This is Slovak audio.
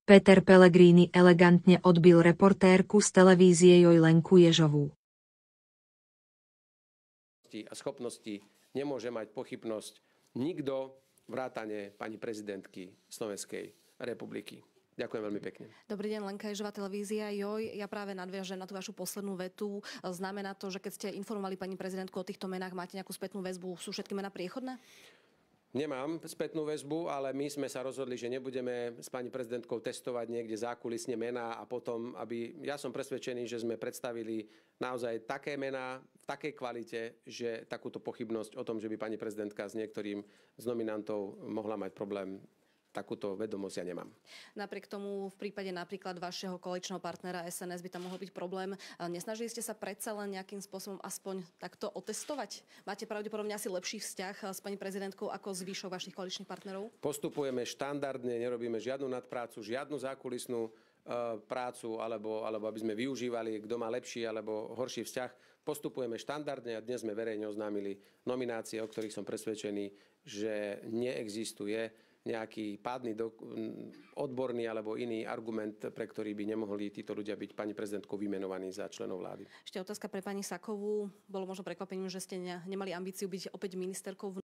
Peter Pellegrini elegantne odbil reportérku z televízie Joj Lenku Ježovú. A schopnosti nemôže mať pochybnosť nikto vrátane pani prezidentky Slovenskej republiky. Ďakujem veľmi pekne. Dobrý deň, Lenka Ježová, televízia Joj. Ja práve nadviažem na tú vašu poslednú vetu. Znamená to, že keď ste informovali pani prezidentku o týchto menách, máte nejakú spätnú väzbu? Sú všetky mená priechodné? Nemám spätnú väzbu, ale my sme sa rozhodli, že nebudeme s pani prezidentkou testovať niekde zákulisne mená a potom, ja som presvedčený, že sme predstavili naozaj také mená v takej kvalite, že takúto pochybnosť o tom, že by pani prezidentka s niektorým z nominantov mohla mať problém, takúto vedomosť ja nemám. Napriek tomu v prípade napríklad vašeho koaličného partnera SNS by tam mohol byť problém. Nesnažili ste sa predsa len nejakým spôsobom aspoň takto otestovať? Máte pravdepodobne asi lepší vzťah s pani prezidentkou ako zvyšok vašich koaličných partnerov? Postupujeme štandardne, nerobíme žiadnu nadprácu, žiadnu zákulisnú prácu, alebo aby sme využívali, kto má lepší alebo horší vzťah. Postupujeme štandardne a dnes sme verejne oznámili nominácie, o ktorých som presvedčený, že neexistuje nejaký pádny, odborný alebo iný argument, pre ktorý by nemohli títo ľudia byť pani prezidentkou vymenovaní za členov vlády. Ešte otázka pre pani Sakovú. Bolo možno prekvapením, že ste nemali ambíciu byť opäť ministerkou